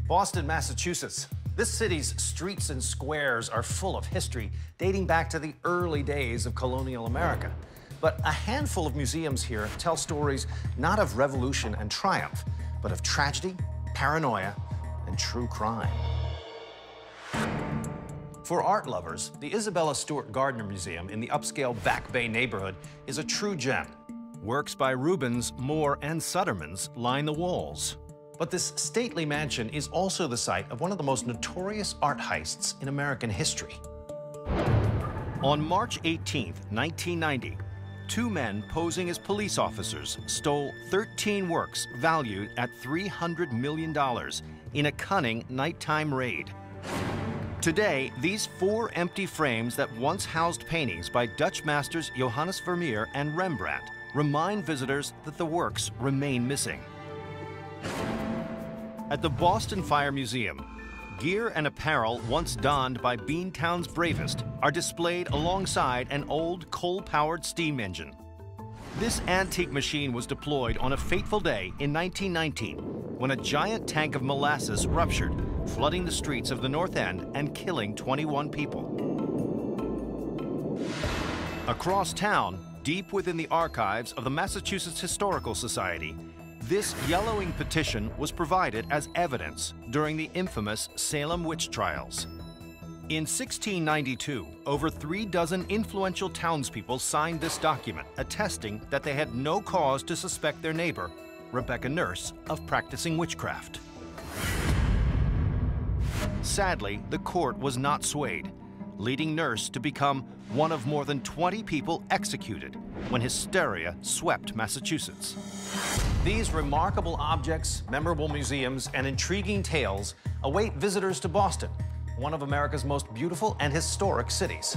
Boston, Massachusetts. This city's streets and squares are full of history dating back to the early days of colonial America. But a handful of museums here tell stories not of revolution and triumph, but of tragedy, paranoia, and true crime. For art lovers, the Isabella Stewart Gardner Museum in the upscale Back Bay neighborhood is a true gem. Works by Rubens, Moore, and Sudermans line the walls. But this stately mansion is also the site of one of the most notorious art heists in American history. On March 18, 1990, two men posing as police officers stole 13 works valued at $300 million in a cunning nighttime raid. Today, these four empty frames that once housed paintings by Dutch masters Johannes Vermeer and Rembrandt remind visitors that the works remain missing. At the Boston Fire Museum, gear and apparel once donned by Beantown's bravest are displayed alongside an old coal-powered steam engine. This antique machine was deployed on a fateful day in 1919 when a giant tank of molasses ruptured, flooding the streets of the North End and killing 21 people. Across town, deep within the archives of the Massachusetts Historical Society, this yellowing petition was provided as evidence during the infamous Salem witch trials. In 1692, over 36 influential townspeople signed this document, attesting that they had no cause to suspect their neighbor, Rebecca Nurse, of practicing witchcraft. Sadly, the court was not swayed, leading Nurse to become one of more than 20 people executed when hysteria swept Massachusetts. These remarkable objects, memorable museums, and intriguing tales await visitors to Boston, one of America's most beautiful and historic cities.